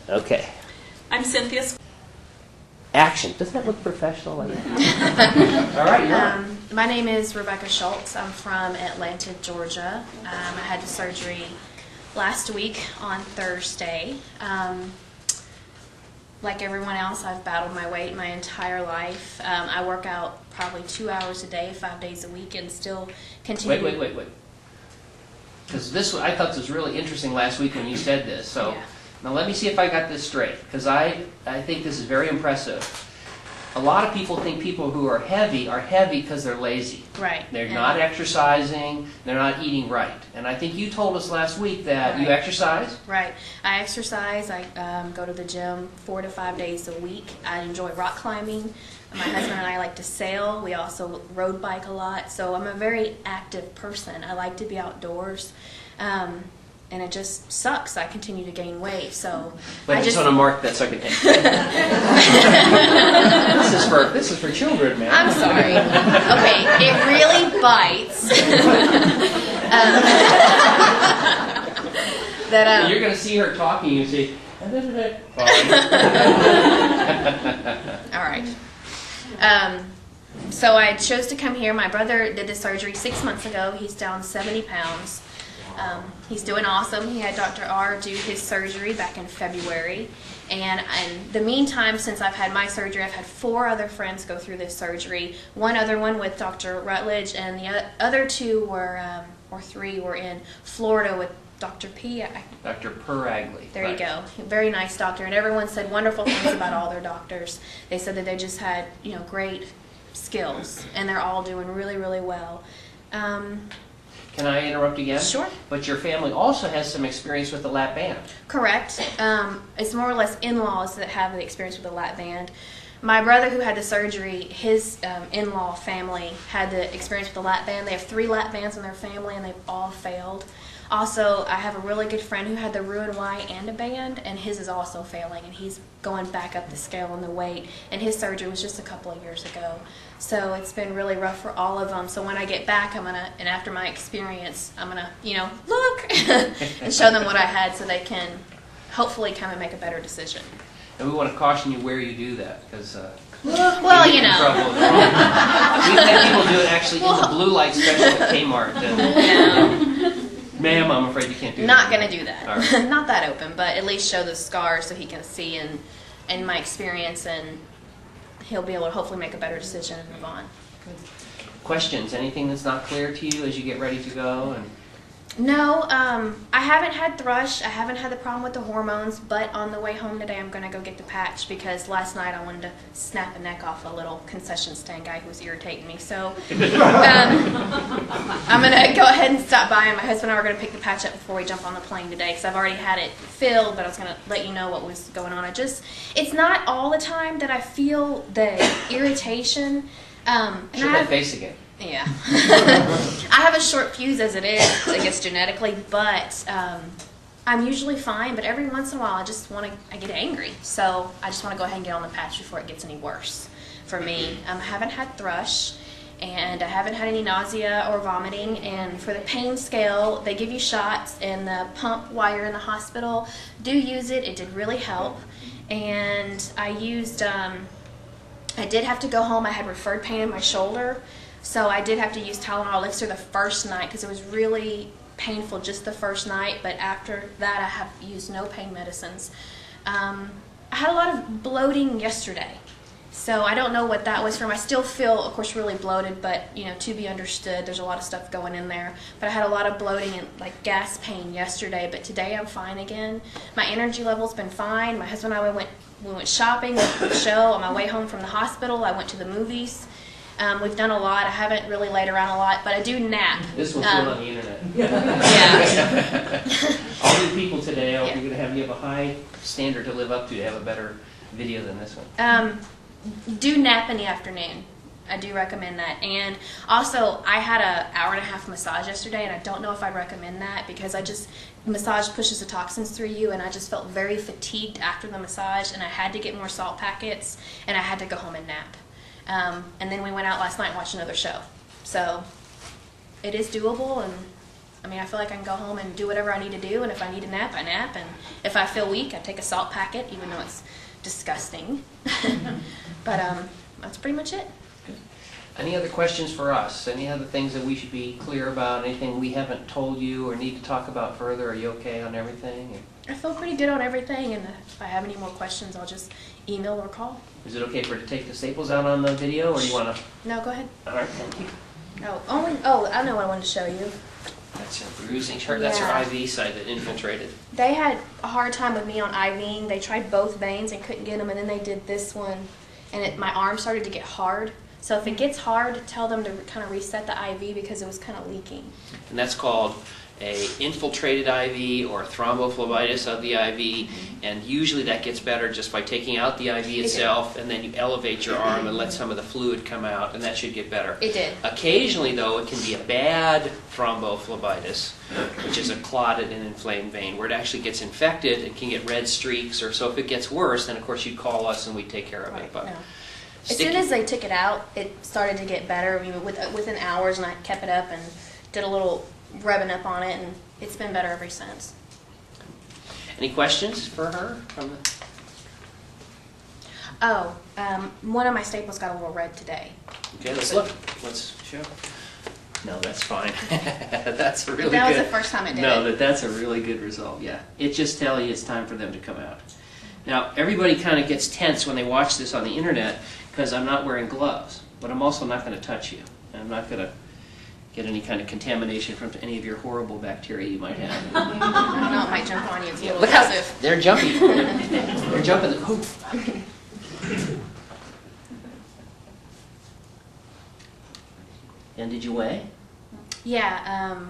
Okay. I'm Cynthia. Action. Doesn't that look professional? Like that? All right, you're on. My name is Rebecca Schultz. I'm from Atlanta, Georgia. I had the surgery last week on Thursday. Like everyone else, I've battled my weight my entire life. I work out probably 2 hours a day, 5 days a week, and still continue. Wait. Because I thought this was really interesting last week when you said this. So Yeah. Now let me see if I got this straight, because I think this is very impressive. A lot of people think people who are heavy because they're lazy. Right. They're not exercising, they're not eating right. And I think you told us last week that you exercise? Right. I exercise. I go to the gym 4 to 5 days a week. I enjoy rock climbing. My husband and I like to sail. We also road bike a lot. So I'm a very active person. I like to be outdoors. And it just sucks. I continue to gain weight, so But I just want to mark that so I can. This is for children, man. I'm sorry. Okay, it really bites. You're going to see her talking and say, all right. So I chose to come here. My brother did the surgery 6 months ago. He's down 70 pounds. He's doing awesome. He had Dr. R do his surgery back in February. And in the meantime, since I've had my surgery, I've had 4 other friends go through this surgery. One other one with Dr. Rutledge, and the other 2 were, or 3 were in Florida with Dr. P. Dr. Peragley. There you go. Very nice doctor. And everyone said wonderful things about all their doctors. They said that they just had, great skills, and they're all doing really, really well. Can I interrupt again? Sure. But your family also has some experience with the lap band. Correct. It's more or less in-laws that have the experience with the lap band. My brother, who had the surgery, his in-law family had the experience with the lap band. They have 3 lap bands in their family, and they've all failed. Also, I have a really good friend who had the Roux-en-Y and a band, and his is also failing, and he's going back up the scale on the weight, and his surgery was just a couple of years ago. So it's been really rough for all of them. So when I get back, and after my experience, I'm gonna, look and show them what I had so they can hopefully come and make a better decision. And we want to caution you where you do that, because well, we've had people do it actually in the blue light special at Kmart. And, ma'am, I'm afraid you can't do that. Not going to do that. Right. Not that open, but at least show the scars so he can see and my experience, and he'll be able to hopefully make a better decision and move on. Questions? Anything that's not clear to you as you get ready to go? No, I haven't had thrush. I haven't had the problem with the hormones, but on the way home today I'm going to go get the patch because last night I wanted to snap a neck off a little concession stand guy who was irritating me. So I'm going to go ahead and stop by, and my husband and I are going to pick the patch up before we jump on the plane today because I've already had it filled, but I was going to let you know what was going on. It's not all the time that I feel the irritation. Show that face again. Yeah. I have a short fuse as it is, I guess genetically, but I'm usually fine, but every once in a while I get angry. So I just want to go ahead and get on the patch before it gets any worse for me. I haven't had thrush, and I haven't had any nausea or vomiting, and for the pain scale, they give you shots, and the pump while you're in the hospital, do use it. It did really help, and I used, I did have to go home. I had referred pain in my shoulder. So I did have to use Tylenol Elixir the first night because it was really painful just the first night, but after that I have used no pain medicines. I had a lot of bloating yesterday, so I don't know what that was from. I still feel, of course, really bloated, but to be understood, there's a lot of stuff going in there. But I had a lot of bloating and gas pain yesterday, but today I'm fine again. My energy level's been fine. My husband and I we went shopping, went to the show. On my way home from the hospital, I went to the movies. We've done a lot. I haven't really laid around a lot, but I do nap. This will go on the internet. Yeah. All the people today, you're going to have a high standard to live up to have a better video than this one. Do nap in the afternoon. I do recommend that. And also, I had an hour-and-a-half massage yesterday, and I don't know if I recommend that because massage pushes the toxins through you, and I just felt very fatigued after the massage, and I had to get more salt packets, and I had to go home and nap. And then we went out last night and watched another show. So it is doable, and I mean, I feel like I can go home and do whatever I need to do, and if I need a nap, I nap, and if I feel weak, I take a salt packet, even though it's disgusting. But that's pretty much it. Any other questions for us? Any other things that we should be clear about? Anything we haven't told you or need to talk about further? Are you okay on everything? I feel pretty good on everything, and if I have any more questions, I'll just email or call. Is it okay for her to take the staples out on the video, or do you want to? No, go ahead. All right, thank you. I know what I wanted to show you. That's her bruising. That's her IV site that infiltrated. They had a hard time with me on IVing. They tried both veins and couldn't get them, and then they did this one, and my arm started to get hard. So if it gets hard, tell them to kind of reset the IV because it was kind of leaking. And that's called a infiltrated IV or thrombophlebitis of the IV, and usually that gets better just by taking out the IV itself, and then you elevate your arm and let some of the fluid come out, and that should get better. It did. Occasionally, though, it can be a bad thrombophlebitis, which is a clotted and inflamed vein, where it actually gets infected and can get red streaks, or so if it gets worse, then of course you'd call us and we'd take care of it. But no. As soon as they took it out, it started to get better. I mean, within hours, and I kept it up and did a little rubbing up on it, and it's been better ever since. Any questions for her? One of my staples got a little red today. Okay, let's look. Let's show. No, that's fine. That's really good. That was the first time it did. No, that's a really good result, yeah. It just tells you it's time for them to come out. Now, everybody kind of gets tense when they watch this on the internet because I'm not wearing gloves, but I'm also not going to touch you. And I'm not going to get any kind of contamination from any of your horrible bacteria you might have. I know it might jump on you. It's a little Look out! aggressive. They're jumping. They're jumping the hoop. And did you weigh? Yeah,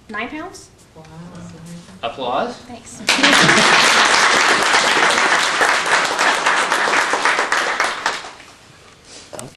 9 pounds. Wow. Applause. Thanks.